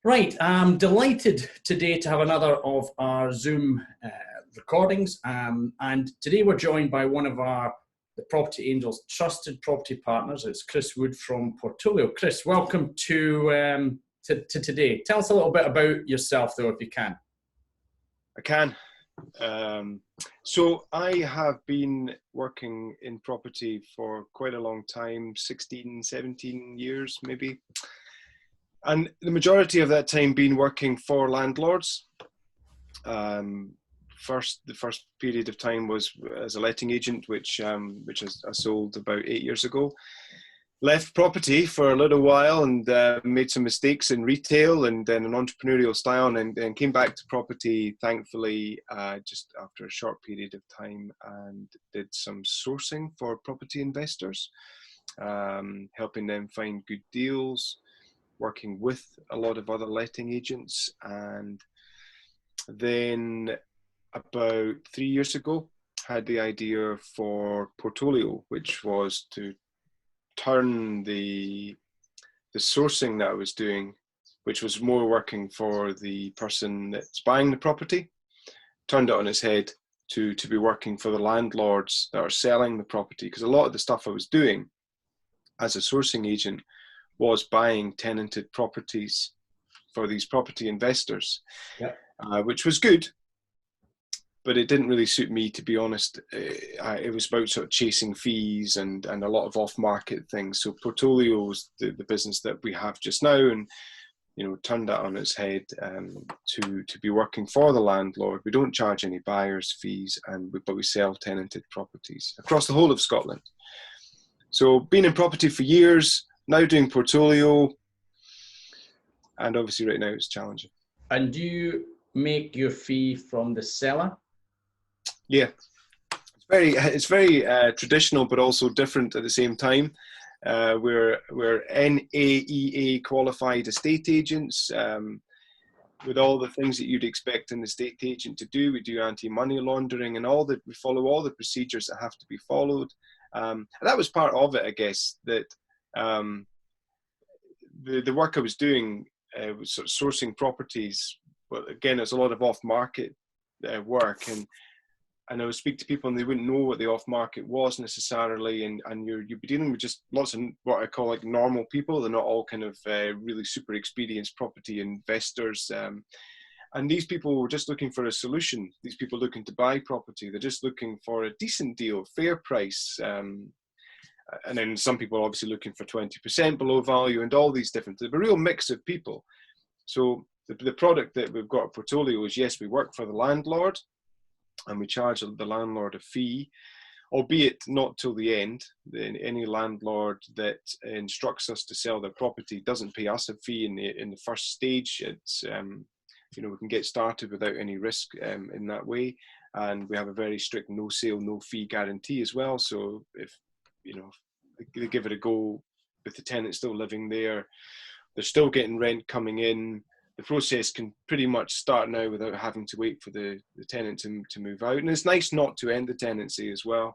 Right, I'm delighted today to have another of our Zoom recordings. And today we're joined by one of the Property Angels trusted property partners. It's Chris Wood from Portfolio. Chris, welcome to today. Tell us a little bit about yourself, though, if you can. I can. So I have been working in property for quite a long time, 16, 17 years maybe. And the majority of that time been working for landlords. The first period of time was as a letting agent, which I sold about 8 years ago. Left property for a little while and made some mistakes in retail and then an entrepreneurial style, and then came back to property, thankfully, just after a short period of time, and did some sourcing for property investors, helping them find good deals, working with a lot of other letting agents. And then about 3 years ago, had the idea for Portfolio, which was to turn the sourcing that I was doing, which was more working for the person that's buying the property, turned it on its head to be working for the landlords that are selling the property. Because a lot of the stuff I was doing as a sourcing agent was buying tenanted properties for these property investors, which was good, but it didn't really suit me, to be honest. It was about sort of chasing fees and a lot of off-market things. So Portfolio was the business that we have just now, and turned that on its head to be working for the landlord. We don't charge any buyers fees, but we sell tenanted properties across the whole of Scotland. So been in property for years, now doing Portfolio, and obviously right now it's challenging. And do you make your fee from the seller? Yeah, it's very traditional, but also different at the same time. We're NAEA qualified estate agents, with all the things that you'd expect an estate agent to do. We do anti-money laundering and we follow all the procedures that have to be followed. And that was part of it, I guess, that the work I was doing was sort of sourcing properties, but again, it's a lot of off-market work, and I would speak to people and they wouldn't know what the off-market was necessarily, and you'd be dealing with just lots of what I call like normal people. They're not all kind of really super experienced property investors, and these people were just looking for a solution. These people looking to buy property, they're just looking for a decent deal, fair price, and then some people obviously looking for 20% below value, and all these different, a real mix of people. So the product that we've got at Portfolio is, yes, we work for the landlord, and we charge the landlord a fee, albeit not till the end. Any landlord that instructs us to sell their property doesn't pay us a fee in the first stage. It's we can get started without any risk in that way, and we have a very strict no sale, no fee guarantee as well. So if they give it a go with the tenant still living there, they're still getting rent coming in, the process can pretty much start now without having to wait for the tenant to move out. And it's nice not to end the tenancy as well.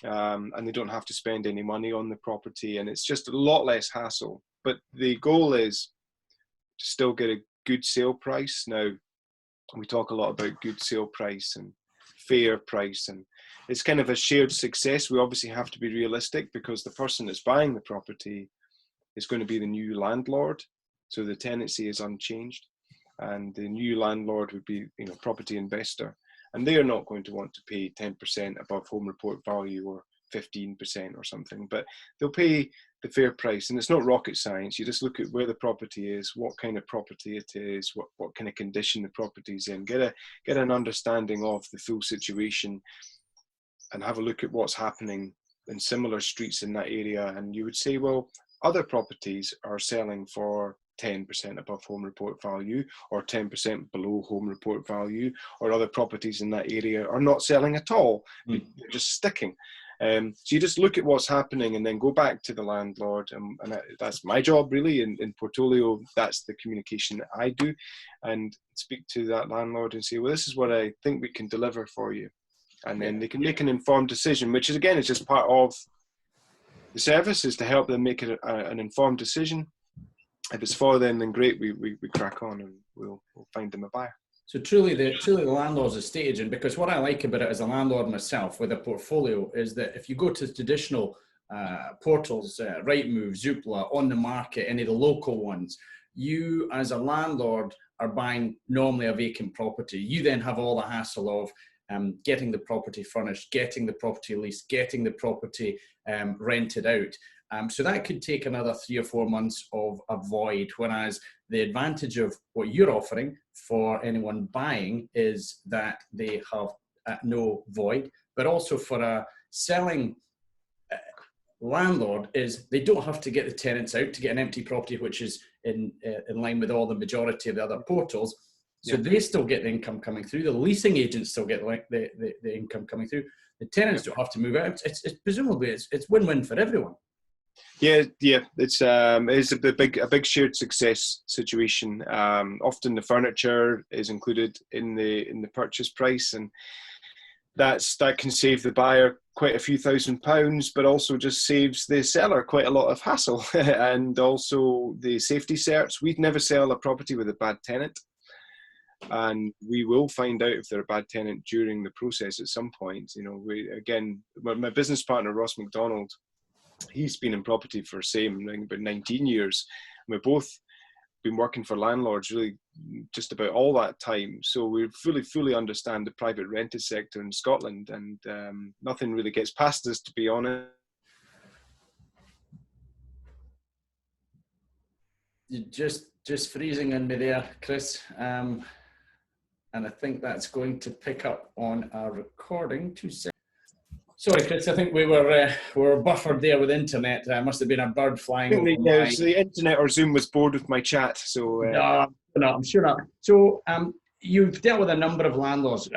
And they don't have to spend any money on the property, and it's just a lot less hassle. But the goal is to still get a good sale price. Now, we talk a lot about good sale price and fair price, and it's kind of a shared success. We obviously have to be realistic, because the person that's buying the property is going to be the new landlord. So the tenancy is unchanged, and the new landlord would be, property investor, and they are not going to want to pay 10% above home report value or 15% or something, but they'll pay the fair price. And it's not rocket science. You just look at where the property is, what kind of property it is, what kind of condition the property is in, get an understanding of the full situation, and have a look at what's happening in similar streets in that area. And you would say, well, other properties are selling for 10% above home report value, or 10% below home report value, or other properties in that area are not selling at all. They're just sticking. So you just look at what's happening and then go back to the landlord, and that's my job really in Portfolio. That's the communication that I do, and speak to that landlord and say, well, this is what I think we can deliver for you, and then they can make an informed decision, which is, again, it's just part of the service, is to help them make an informed decision. if it's for them, then great. We crack on and we'll find them a buyer. So truly the landlord's estate agent, because what I like about it as a landlord myself with a portfolio is that if you go to traditional portals, Rightmove, Zoopla, On the Market, any of the local ones, you as a landlord are buying normally a vacant property. You then have all the hassle of getting the property furnished, getting the property leased, getting the property rented out. So that could take another 3 or 4 months of a void, whereas the advantage of what you're offering for anyone buying is that they have no void, but also for a selling landlord is they don't have to get the tenants out to get an empty property, which is in line with all the majority of the other portals. So they still get the income coming through. The leasing agents still get the income coming through. The tenants don't have to move out. It's presumably it's win-win for everyone. Yeah, it's a big shared success situation. Often the furniture is included in the purchase price, and that can save the buyer quite a few £1,000s, but also just saves the seller quite a lot of hassle. And also the safety certs. We'd never sell a property with a bad tenant, and we will find out if they're a bad tenant during the process at some point. You know, my business partner Ross McDonald, he's been in property for about 19 years. We've both been working for landlords really just about all that time. So we fully understand the private rented sector in Scotland, and nothing really gets past us, to be honest. You're just freezing in me there, Chris. And I think that's going to pick up on our recording. 2 seconds. Sorry, Chris, I think we were buffered there with internet. Must have been a bird flying over my... The internet or Zoom was bored with my chat, so... No, I'm sure not. So you've dealt with a number of landlords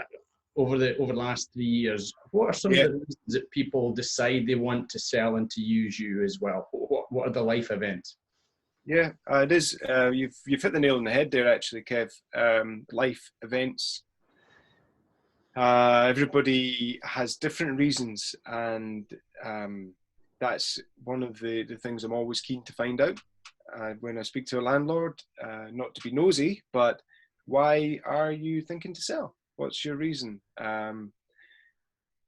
over the last 3 years. What are some of the reasons that people decide they want to sell and to use you as well? What are the life events? Yeah, it is. You've hit the nail on the head there, actually, Kev. Life events. Everybody has different reasons, and that's one of the things I'm always keen to find out when I speak to a landlord. Not to be nosy, but why are you thinking to sell? What's your reason?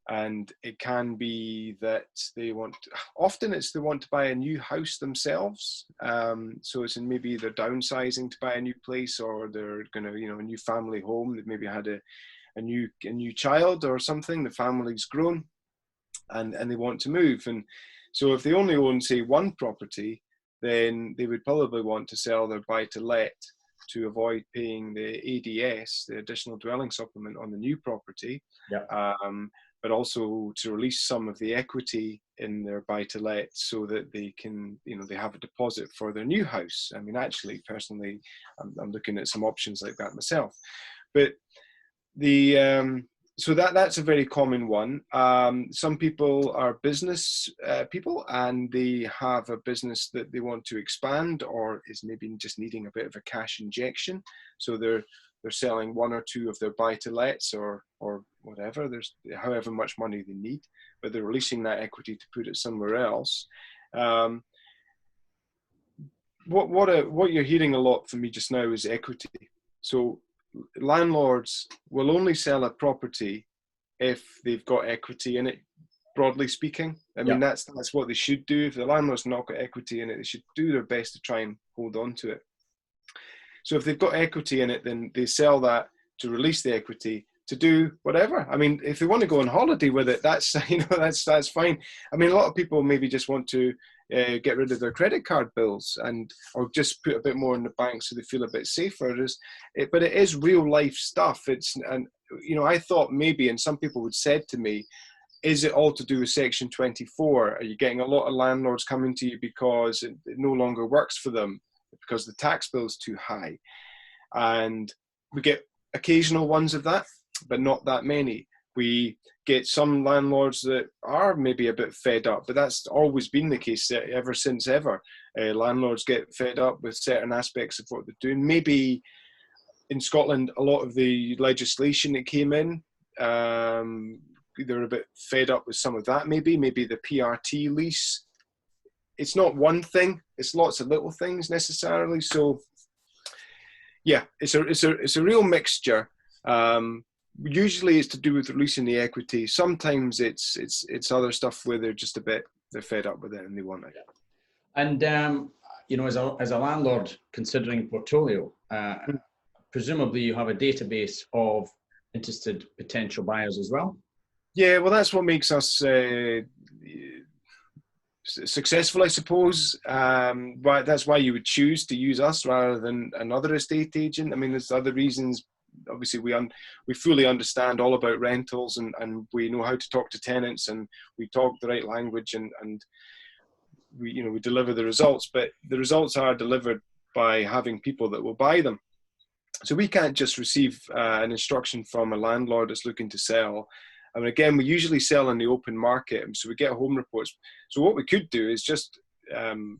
And it can be that often they want to buy a new house themselves. So it's maybe they're downsizing to buy a new place, or they're going to, a new family home. They've maybe had a new child or something. The family's grown, and they want to move. And so if they only own, say, one property, then they would probably want to sell their buy-to-let to avoid paying the ADS, the additional dwelling supplement, on the new property. Yeah. But also to release some of the equity in their buy-to-let so that they can, they have a deposit for their new house. I mean, actually, personally, I'm looking at some options like that myself. But so that's a very common one. Some people are business people, and they have a business that they want to expand, or is maybe just needing a bit of a cash injection. So they're selling 1 or 2 of their buy-to-lets or whatever. There's however much money they need, but they're releasing that equity to put it somewhere else. What you're hearing a lot from me just now is equity. So landlords will only sell a property if they've got equity in it, broadly speaking. I mean, that's what they should do. If the landlord's not got equity in it, they should do their best to try and hold on to it. So if they've got equity in it, then they sell that to release the equity to do whatever. I mean, if they want to go on holiday with it, that's that's fine. I mean, a lot of people maybe just want to get rid of their credit card bills or just put a bit more in the bank so they feel a bit safer. But it is real life stuff. I thought maybe, and some people would said to me, is it all to do with Section 24? Are you getting a lot of landlords coming to you because it no longer works for them, because the tax bill is too high? And we get occasional ones of that, but not that many. We get some landlords that are maybe a bit fed up, but that's always been the case ever since ever. Landlords get fed up with certain aspects of what they're doing. Maybe in Scotland, a lot of the legislation that came in, they're a bit fed up with some of that. Maybe the PRT lease it's not one thing, it's lots of little things necessarily. So yeah, it's a real mixture. Usually it's to do with releasing the equity. Sometimes it's other stuff where they're fed up with it and they want it. And as a landlord considering portfolio, presumably you have a database of interested potential buyers as well. Yeah, well, that's what makes us successful, I suppose. But that's why you would choose to use us rather than another estate agent. I mean, there's other reasons. Obviously, we fully understand all about rentals, and we know how to talk to tenants, and we talk the right language, and we deliver the results. But the results are delivered by having people that will buy them. So we can't just receive an instruction from a landlord that's looking to sell. I mean, again, we usually sell in the open market, so we get home reports. So what we could do is just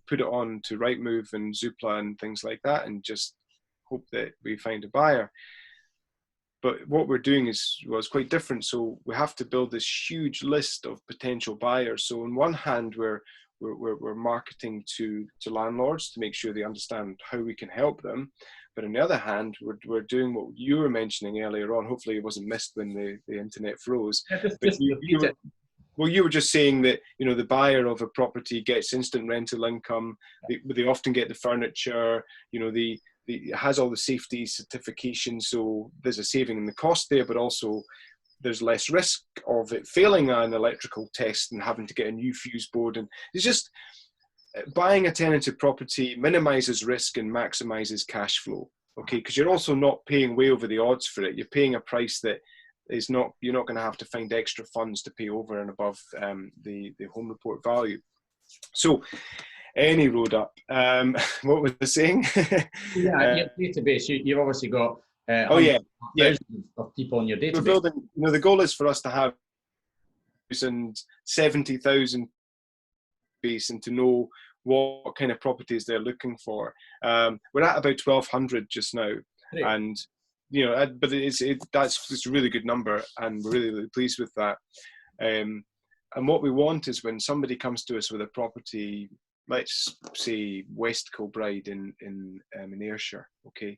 put it on to Rightmove and Zoopla and things like that, and just hope that we find a buyer. But what we're doing was quite different. So we have to build this huge list of potential buyers. So on one hand, we're marketing to landlords to make sure they understand how we can help them. But on the other hand, we're doing what you were mentioning earlier on. Hopefully it wasn't missed when the internet froze. You were just saying that, the buyer of a property gets instant rental income. They often get the furniture, it has all the safety certifications. So there's a saving in the cost there, but also there's less risk of it failing an electrical test and having to get a new fuse board. And it's just, buying a tenanted property minimizes risk and maximizes cash flow. Okay, because you're also not paying way over the odds for it. You're paying a price that is not, you're not going to have to find extra funds to pay over and above the home report value. So any road up. What was I saying? Your database. You've obviously got thousands of people in your database. We're building. The goal is for us to have 70,000 base and to know what kind of properties they're looking for. We're at about 1,200 just now, great. And but that's a really good number, and we're really, really pleased with that. And what we want is when somebody comes to us with a property, let's say West Kilbride in Ayrshire, okay,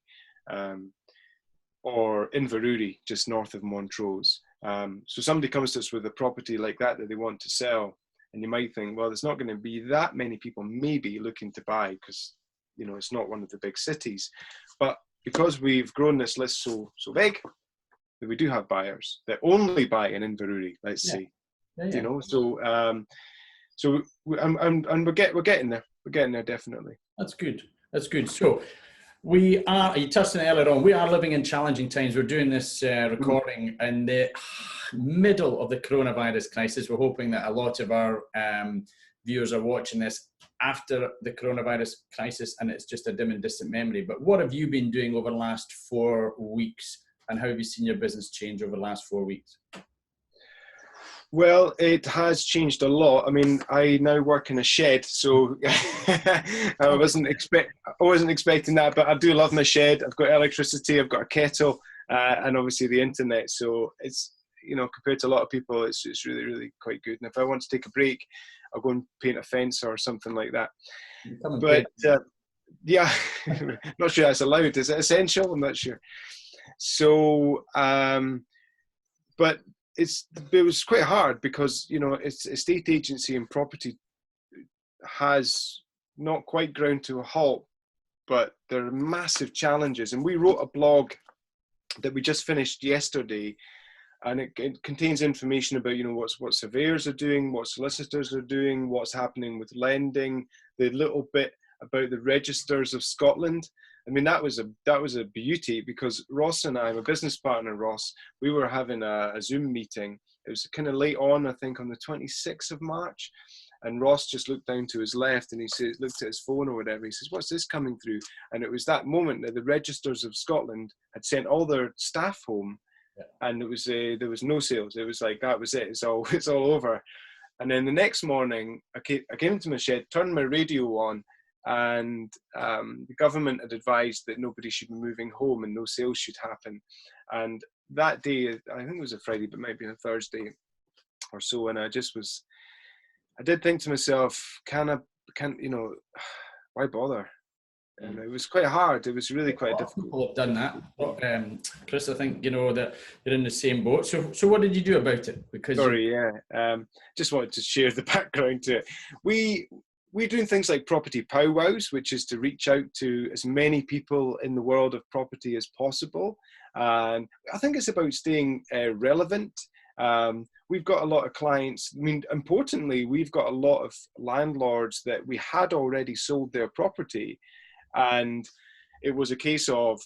or Inverurie, just north of Montrose. So somebody comes to us with a property like that they want to sell, and you might think, well, there's not going to be that many people maybe looking to buy because it's not one of the big cities. But because we've grown this list so big, that we do have buyers that only buy in Inverurie, let's say. So we're getting there. We're getting there, definitely. That's good. So you touched on it earlier on, we are living in challenging times. We're doing this recording in the middle of the coronavirus crisis. We're hoping that a lot of our viewers are watching this after the coronavirus crisis and it's just a dim and distant memory. But what have you been doing over the last 4 weeks, and how have you seen your business change over the last 4 weeks? Well, it has changed a lot. I mean, I now work in a shed, so I wasn't expecting that, but I do love my shed. I've got electricity, I've got a kettle, and obviously the internet. So it's, compared to a lot of people, it's really, really quite good. And if I want to take a break, I'll go and paint a fence or something like that. But yeah, not sure that's allowed. Is it essential? I'm not sure. So, but it was quite hard because it's estate agency and property has not quite ground to a halt, but there are massive challenges. And we wrote a blog that we just finished yesterday, and it contains information about what surveyors are doing, what solicitors are doing, what's happening with lending, the little bit about the registers of Scotland. I mean, that was a beauty, because Ross and I, my business partner Ross, we were having a Zoom meeting. It was kind of late on, I think, on the 26th of March. And Ross just looked down to his left and he looked at his phone or whatever. He says, "What's this coming through?" And it was that moment that the registers of Scotland had sent all their staff home, and it was there was no sales. It was like, that was it. It's all over. And then the next morning, I came into my shed, turned my radio on, and the government had advised that nobody should be moving home and no sales should happen. And that day, I think it was a Friday, but maybe a Thursday or so, and I did think to myself, can can't, you know, why bother? And it was quite hard. It was really A quite lot of difficult. people have done that. Chris, I think, you know, that you're in the same boat. So what did you do about it? Because Sorry, yeah. Just wanted to share the background to it. We're doing things like property powwows, which is to reach out to as many people in the world of property as possible. And I think it's about staying relevant. We've got a lot of clients. I mean, importantly, we've got a lot of landlords that we had already sold their property. And it was a case of,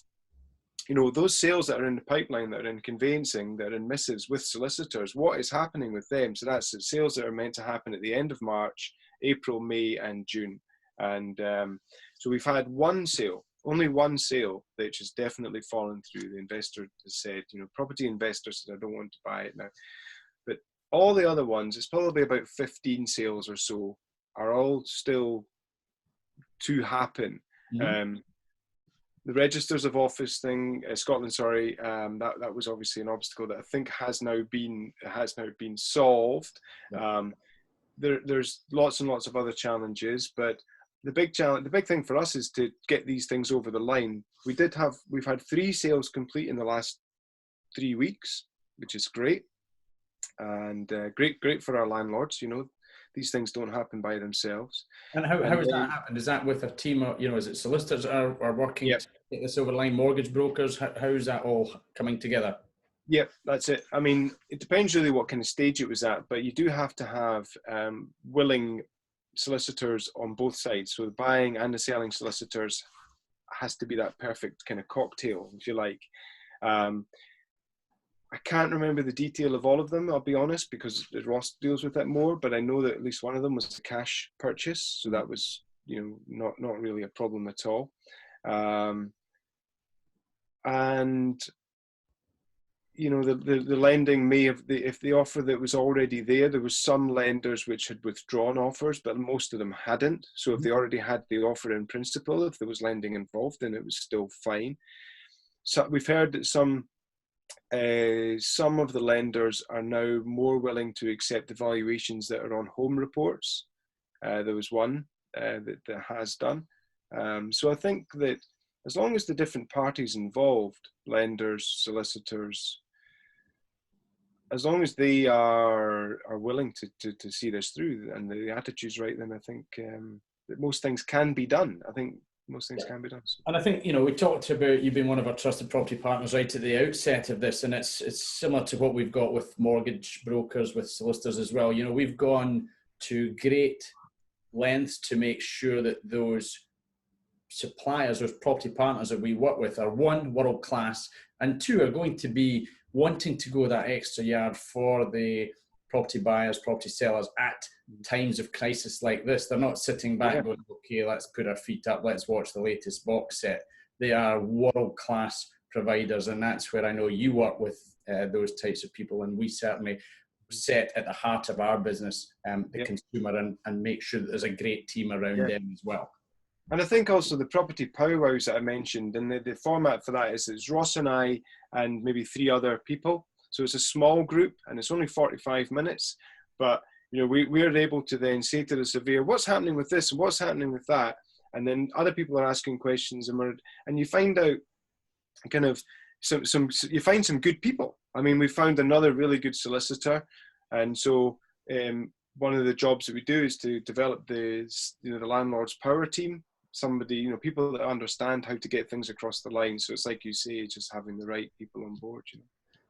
you know, those sales that are in the pipeline, that are in conveyancing, that are in missives with solicitors, what is happening with them? So that's the sales that are meant to happen at the end of March, April, May, and June. And so we've had one sale, only one sale, which has definitely fallen through. The investor has said, you know, property investors said, I don't want to buy it now. But all the other ones, it's probably about 15 sales or so, are all still to happen. Mhm. The registers of office thing, Scotland, sorry, that was obviously an obstacle that I think has now been solved. There's lots and lots of other challenges, but the big thing for us is to get these things over the line. We've had 3 sales complete in the last 3 weeks, which is great, and great for our landlords. You know, these things don't happen by themselves. And how has that happened? Is that with a team of, you know, is it solicitors are working Yep. to get this over the line, mortgage brokers? How is that all coming together? Yep, that's it. I mean, it depends really what kind of stage it was at, but you do have to have willing solicitors on both sides. So the buying and the selling solicitors has to be that perfect kind of cocktail, if you like. I can't remember the detail of all of them, I'll be honest, because Ross deals with that more, but I know that at least one of them was a cash purchase. So that was, you know, not really a problem at all. And you know, the lending may have, if the offer that was already there was some lenders which had withdrawn offers, but most of them hadn't. So if they already had the offer in principle, if there was lending involved, then it was still fine. So we've heard that some of the lenders are now more willing to accept the valuations that are on home reports. There was one that has done. So I think that as long as the different parties involved, lenders, solicitors, as long as they are willing to see this through and the attitude's right, then I think that most things can be done. I think most things can be done. And I think, you know, we talked about you being one of our trusted property partners right at the outset of this, and it's similar to what we've got with mortgage brokers, with solicitors as well. You know, we've gone to great lengths to make sure that those suppliers, those property partners that we work with are, one, world class, and two, are going to be wanting to go that extra yard for the property buyers, property sellers at times of crisis like this. They're not sitting back going, okay, let's put our feet up, let's watch the latest box set. They are world class providers, and that's where I know you work with those types of people, and we certainly set at the heart of our business the consumer and make sure that there's a great team around them as well. And I think also the property powwows that I mentioned, and the format for that is it's Ross and I and maybe 3 other people. So it's a small group and it's only 45 minutes. But you know, we're able to then say to the surveyor, what's happening with this and what's happening with that? And then other people are asking questions, and you find out kind of you find some good people. I mean, we found another really good solicitor, and so one of the jobs that we do is to develop the landlord's power team. Somebody, you know, people that understand how to get things across the line. So it's like you say, just having the right people on board, you know.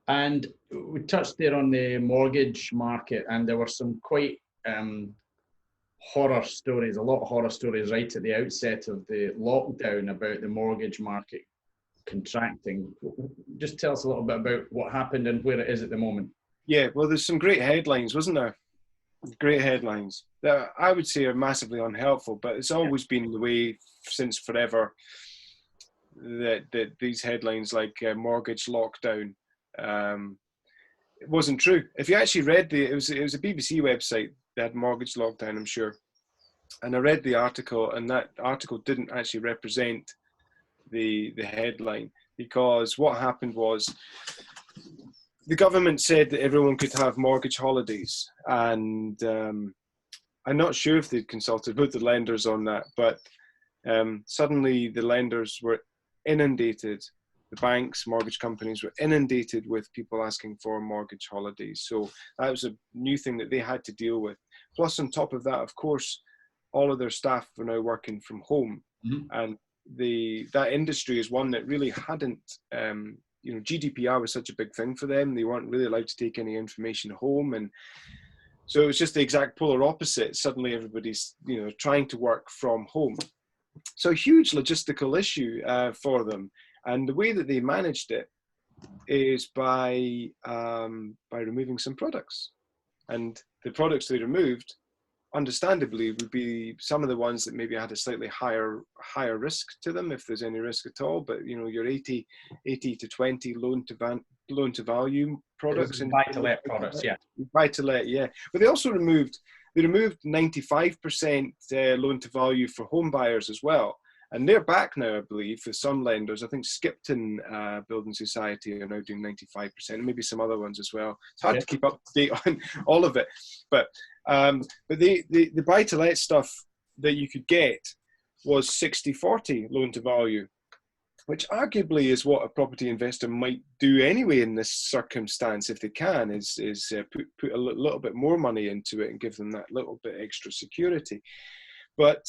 And we touched there on the mortgage market, and there were some quite horror stories, a lot of horror stories right at the outset of the lockdown about the mortgage market contracting. Just tell us a little bit about what happened and where it is at the moment. Yeah, well, there's some great headlines, wasn't there? Great headlines that I would say are massively unhelpful, but it's always been the way since forever that these headlines like mortgage lockdown, it wasn't true. If you actually read it was a BBC website that had mortgage lockdown, I'm sure, and I read the article, and that article didn't actually represent the headline, because what happened was the government said that everyone could have mortgage holidays, and I'm not sure if they'd consulted with the lenders on that, but suddenly the lenders were inundated. The banks, mortgage companies were inundated with people asking for mortgage holidays. So that was a new thing that they had to deal with. Plus, on top of that, of course, all of their staff were now working from home. And that industry is one that really hadn't, GDPR was such a big thing for them. They weren't really allowed to take any information home. And so it was just the exact polar opposite. Suddenly everybody's, trying to work from home. So a huge logistical issue for them. And the way that they managed it is by removing some products. And the products they removed, understandably, would be some of the ones that maybe had a slightly higher risk to them, if there's any risk at all. But your 80 to 20 loan to value products and buy-to-let products, yeah. Buy-to-let, yeah. But they also removed 95% loan to value for home buyers as well. And they're back now, I believe, for some lenders. I think Skipton Building Society are now doing 95%, and maybe some other ones as well. It's hard to keep up to date on all of it. But the buy-to-let stuff that you could get was 60-40 loan to value, which arguably is what a property investor might do anyway in this circumstance if they can, is put a little bit more money into it and give them that little bit extra security. But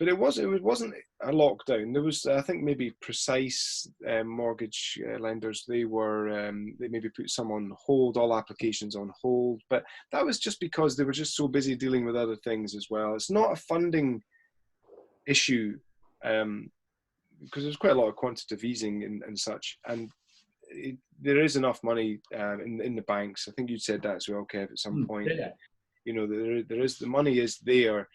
it wasn't a lockdown. There was, I think, maybe Precise mortgage lenders. They maybe put some on hold, all applications on hold. But that was just because they were just so busy dealing with other things as well. It's not a funding issue because there's quite a lot of quantitative easing and such. And there is enough money in the banks. I think you said that as well, Kev, at some point. Yeah. There is, the money is there.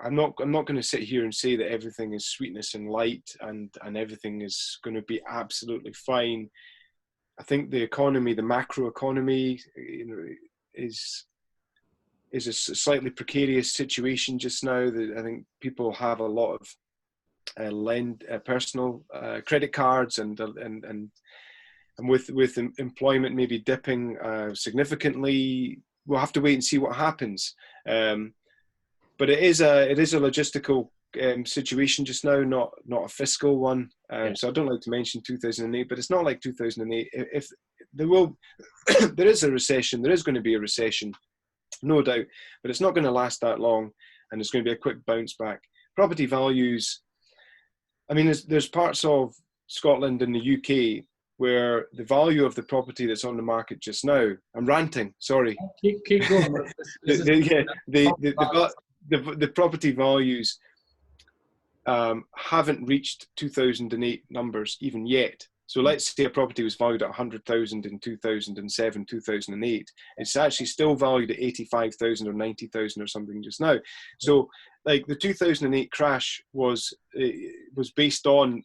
I'm not going to sit here and say that everything is sweetness and light and everything is going to be absolutely fine. I think the economy, the macro economy, is a slightly precarious situation just now. I think people have a lot of personal credit cards and with employment maybe dipping significantly. We'll have to wait and see what happens. But it is a logistical situation just now, not a fiscal one. So I don't like to mention 2008, but it's not like 2008. If there is a recession, there is going to be a recession, no doubt, but it's not going to last that long, and it's going to be a quick bounce back. Property values. I mean, there's parts of Scotland and the UK where the value of the property that's on the market just now. I'm ranting. Sorry. Keep going. The property values haven't reached 2008 numbers even yet. So let's say a property was valued at 100,000 in 2007, 2008. It's actually still valued at 85,000 or 90,000 or something just now. So like the 2008 crash was based on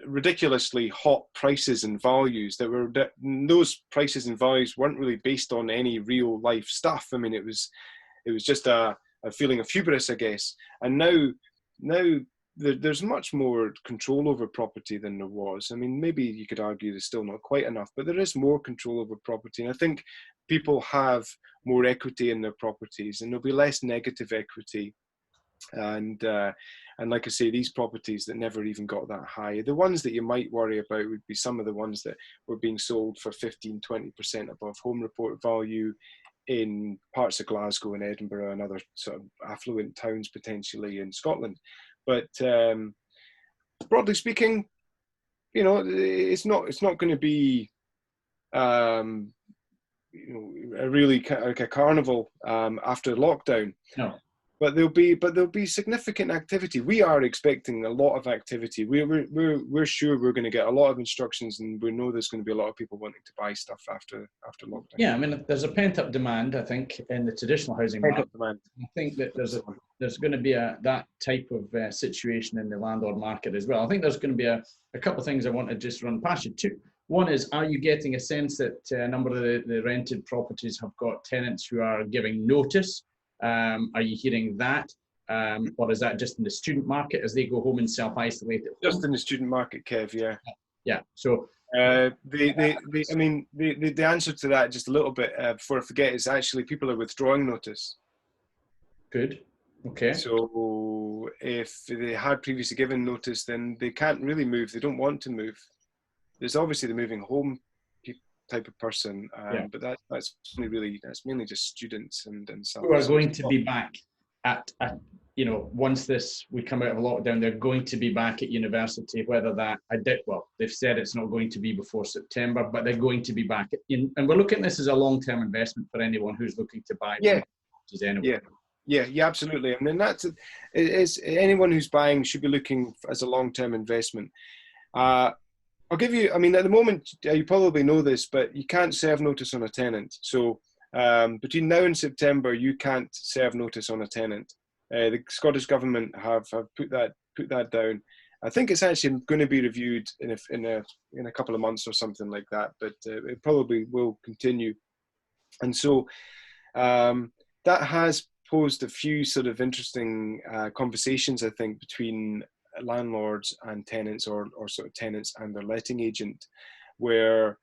ridiculously hot prices and values those prices and values weren't really based on any real life stuff. I mean, it was just a feeling of hubris, I guess. And now there's much more control over property than there was. I mean, maybe you could argue there's still not quite enough, but there is more control over property. And I think people have more equity in their properties, and there'll be less negative equity. And like I say, these properties that never even got that high, the ones that you might worry about would be some of the ones that were being sold for 15-20% above home report value in parts of Glasgow and Edinburgh and other sort of affluent towns potentially in Scotland. But broadly speaking, it's not going to be a really like a carnival after lockdown. No. But there'll be significant activity. We are expecting a lot of activity. We're sure we're going to get a lot of instructions, and we know there's going to be a lot of people wanting to buy stuff after lockdown. Yeah, I mean, there's a pent-up demand, I think, in the traditional housing market. Demand. I think that there's going to be that type of situation in the landlord market as well. I think there's going to be a couple of things I want to just run past you. Two. One is, are you getting a sense that a number of the rented properties have got tenants who are giving notice? Are you hearing that? Or is that just in the student market as they go home and self-isolate at home? Just in the student market, Kev, yeah. Yeah. So I mean, the answer to that, just a little bit before I forget, is actually people are withdrawing notice. Good. Okay. So if they had previously given notice, then they can't really move. They don't want to move. There's obviously the moving home type of person, Yeah. but that's mainly just students and such. Who are going to be back at you know, once we come out of lockdown, they're going to be back at university, whether that, well, they've said it's not going to be before September, but they're going to be back and we're looking at this as a long-term investment for anyone who's looking to buy Yeah. anyway. Yeah, absolutely. I mean, it's anyone who's buying should be looking as a long-term investment. I'll give you, I mean, at the moment, you probably know this, but you can't serve notice on a tenant. So between now and September, you can't serve notice on a tenant. The Scottish Government have put that down. I think it's actually going to be reviewed in a couple of months or something like that, but it probably will continue. And so that has posed a few sort of interesting conversations, I think, between landlords and tenants, or sort of tenants and their letting agent, where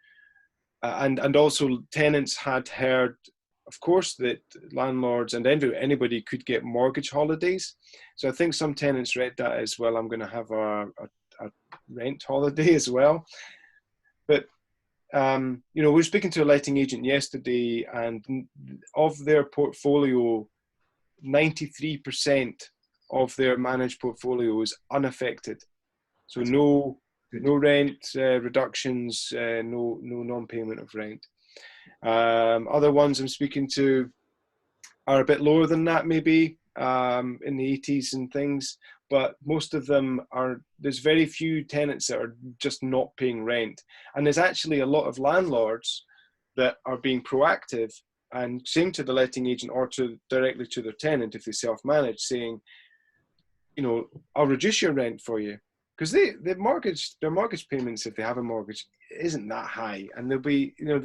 and also tenants had heard, of course, that landlords and anybody could get mortgage holidays. So I think some tenants read that as, well, I'm going to have a rent holiday as well. But you know, we were speaking to a letting agent yesterday, and of their portfolio, 93% of their managed portfolio is unaffected. So no rent reductions, no non-payment of rent. Other ones I'm speaking to are a bit lower than that, maybe in the 80s and things, but most of them are, there's very few tenants that are just not paying rent. And there's actually a lot of landlords that are being proactive and saying to the letting agent, or directly to their tenant if they self-manage, saying, you know, I'll reduce your rent for you. Because their mortgage payments, if they have a mortgage, isn't that high, and they'll be, you know,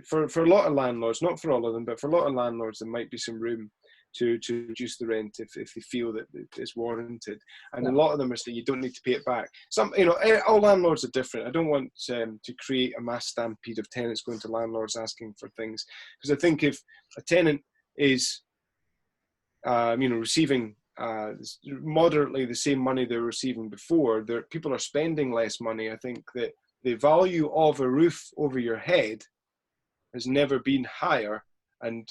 for a lot of landlords, not for all of them, but for a lot of landlords, there might be some room to reduce the rent if they feel that it's warranted. And a lot of them are saying you don't need to pay it back. Some, you know, all landlords are different. I don't want to create a mass stampede of tenants going to landlords asking for things, because I think if a tenant is, you know, receiving moderately the same money they were receiving before, people are spending less money. I think that the value of a roof over your head has never been higher, and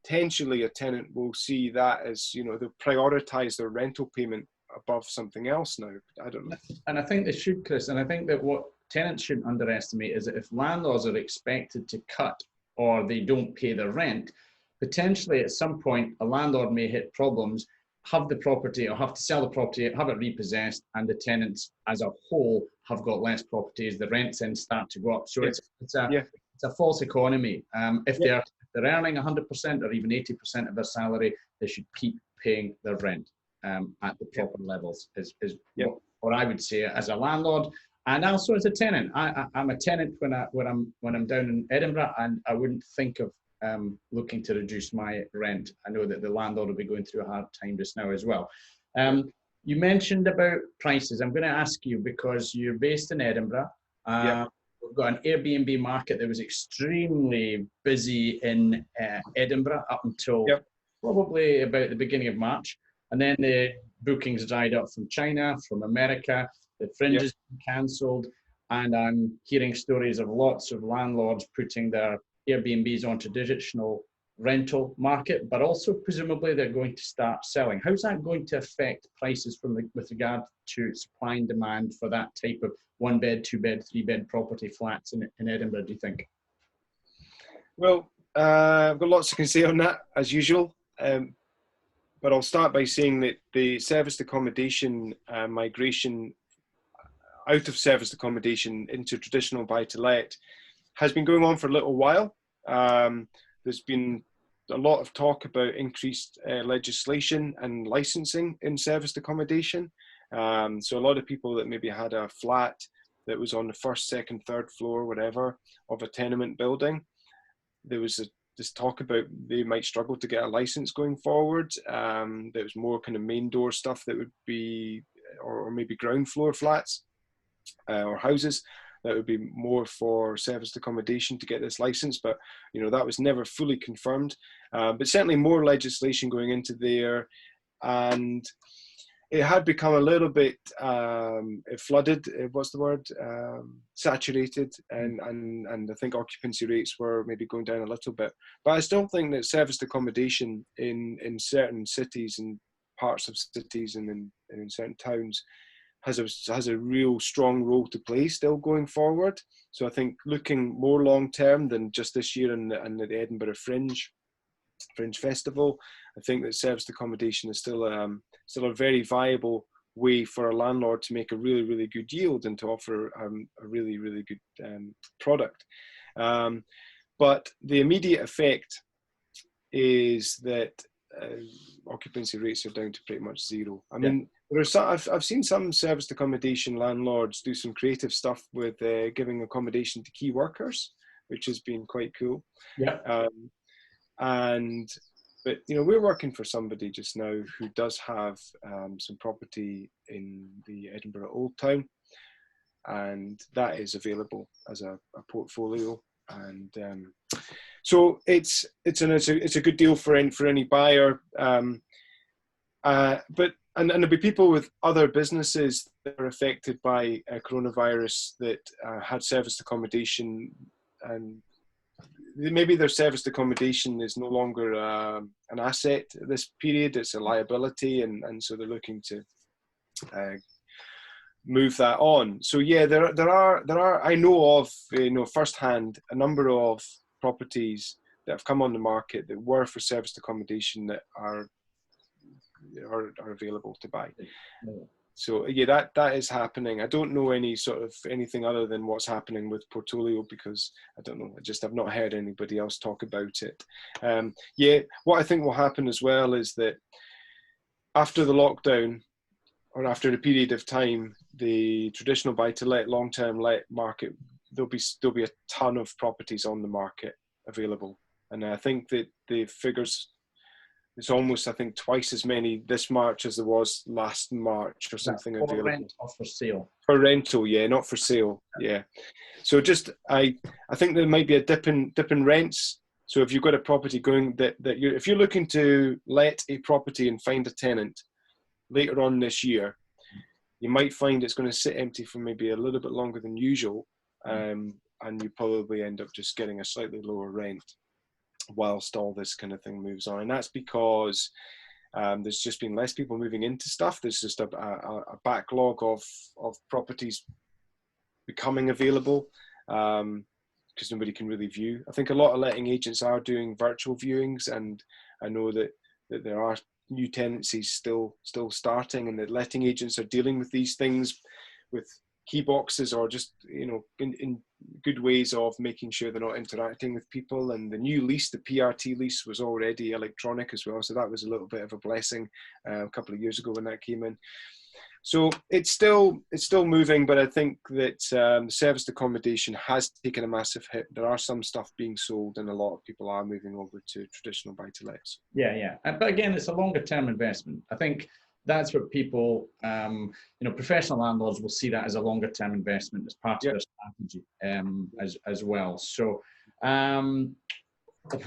potentially a tenant will see that as, you know, they'll prioritize their rental payment above something else now. I don't know. And I think they should, Chris, and I think that what tenants shouldn't underestimate is that if landlords are expected to cut or they don't pay their rent, potentially at some point a landlord may hit problems, have the property or have to sell the property, have it repossessed, and the tenants as a whole have got less properties, the rents then start to go up. So it's a false economy. If they're earning 100% or even 80% of their salary, they should keep paying their rent at the proper levels, is what I would say as a landlord, and also as a tenant. I'm a tenant when I'm down in Edinburgh, and I wouldn't think of looking to reduce my rent. I know that the landlord will be going through a hard time just now as well. You mentioned about prices. I'm going to ask you, because you're based in Edinburgh. We've got an Airbnb market that was extremely busy in Edinburgh up until probably about the beginning of March. And then the bookings dried up from China, from America, the fringes cancelled. And I'm hearing stories of lots of landlords putting their Airbnbs onto traditional rental market, but also presumably they're going to start selling. How's that going to affect prices with regard to supply and demand for that type of 1 bed, 2 bed, 3 bed property flats in Edinburgh, do you think? Well, I've got lots I can say on that, as usual. But I'll start by saying that the serviced accommodation migration out of serviced accommodation into traditional buy-to-let has been going on for a little while. There's been a lot of talk about increased legislation and licensing in serviced accommodation. So a lot of people that maybe had a flat that was on the first, second, third floor, whatever, of a tenement building, there was this talk about they might struggle to get a license going forward. There was more kind of main door stuff that would be, or maybe ground floor flats or houses that would be more for serviced accommodation to get this license, but that was never fully confirmed. But certainly more legislation going into there, and it had become a little bit flooded. What's the word? Saturated, and I think occupancy rates were maybe going down a little bit. But I still think that serviced accommodation in certain cities and parts of cities and in certain towns has a real strong role to play still going forward. So I think looking more long term than just this year and the Edinburgh Fringe Festival, I think that serviced accommodation is still a very viable way for a landlord to make a really, really good yield and to offer a really, really good product. But the immediate effect is that occupancy rates are down to pretty much zero. I mean, I've seen some serviced accommodation landlords do some creative stuff with giving accommodation to key workers, which has been quite cool. Yeah. But we're working for somebody just now who does have some property in the Edinburgh Old Town, and that is available as a portfolio. And so it's a good deal for any buyer. But there'll be people with other businesses that are affected by coronavirus that had serviced accommodation, and maybe their serviced accommodation is no longer an asset at this period; it's a liability, and so they're looking to move that on. So yeah, there are I know of firsthand a number of properties that have come on the market that were for serviced accommodation that are available to buy. So yeah, that is happening. I don't know anything other than what's happening with Portfolio, because I don't know. I just have not heard anybody else talk about it. What I think will happen as well is that after the lockdown, or after a period of time, the traditional buy-to-let, long-term let market, there'll be a ton of properties on the market available. And I think that the figures, it's almost, I think, twice as many this March as there was last March or something available. For rent or for sale? For rental, yeah, not for sale, yeah. So I think there might be a dip in rents. So if you've got a property going if you're looking to let a property and find a tenant later on this year, you might find it's going to sit empty for maybe a little bit longer than usual, and you probably end up just getting a slightly lower rent whilst all this kind of thing moves on. And that's because there's just been less people moving into stuff. There's just a backlog of properties becoming available because nobody can really view. I think a lot of letting agents are doing virtual viewings, and I know that there are new tenancies still starting, and that letting agents are dealing with these things with key boxes, or just in good ways of making sure they're not interacting with people. And the new lease, the PRT lease, was already electronic as well, so that was a little bit of a blessing a couple of years ago when that came in. So it's still moving, but I think that serviced accommodation has taken a massive hit. There are some stuff being sold, and a lot of people are moving over to traditional buy-to-lets. Yeah. But again, it's a longer-term investment. I think that's what people, professional landlords will see that as a longer-term investment as part of their strategy as well. So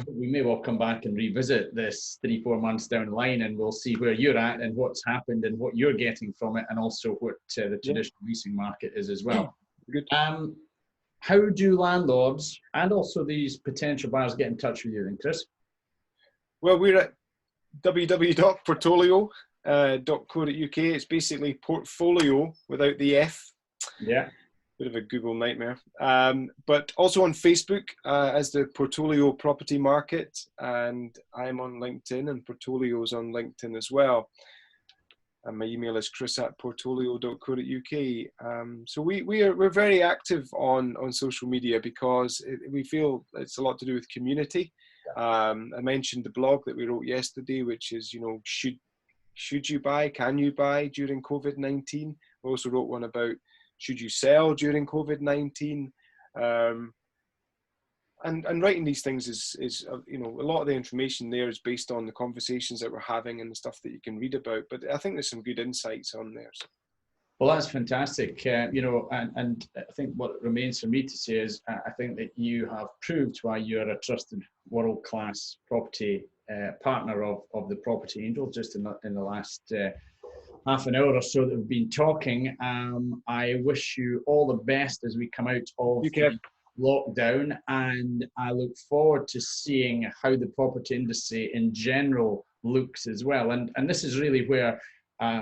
we may well come back and revisit this 3-4 months down the line, and we'll see where you're at and what's happened and what you're getting from it, and also what the traditional leasing market is as well. Good. How do landlords and also these potential buyers get in touch with you then, Chris? Well, we're at www.portfolio.co.uk. It's basically portfolio without the F. Yeah. Bit of a Google nightmare. But also on Facebook as the Portfolio Property Market, and I'm on LinkedIn, and Portfolio's on LinkedIn as well. And my email is chris@portfolio.co.uk. So we're very active on social media because we feel it's a lot to do with community. I mentioned the blog that we wrote yesterday, which is, should you buy, can you buy during COVID-19? We also wrote one about should you sell during COVID-19? And writing these things is a lot of the information there is based on the conversations that we're having and the stuff that you can read about. But I think there's some good insights on there. So. Well, that's fantastic. You know, and I think what remains for me to say is I think that you have proved why you're a trusted world-class property partner of the Property Angel just in the last half an hour or so that we've been talking. I wish you all the best as we come out of You can. the lockdown, and I look forward to seeing how the property industry in general looks as well. And this is really where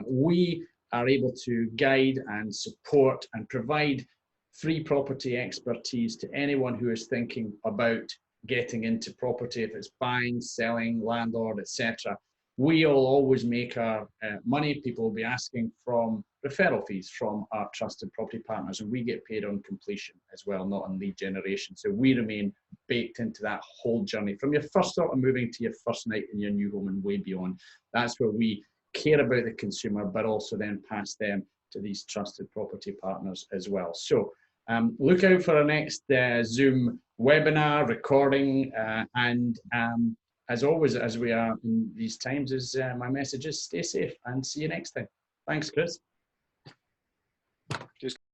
we are able to guide and support and provide free property expertise to anyone who is thinking about getting into property, if it's buying, selling, landlord, etc. We'll always make our money. People will be asking from referral fees from our trusted property partners, and we get paid on completion as well, not on lead generation. So we remain baked into that whole journey from your first thought of moving to your first night in your new home and way beyond. That's where we care about the consumer, but also then pass them to these trusted property partners as well. So look out for our next Zoom webinar recording, and as always, as we are in these times, is my message is stay safe and see you next time. Thanks, Chris. Just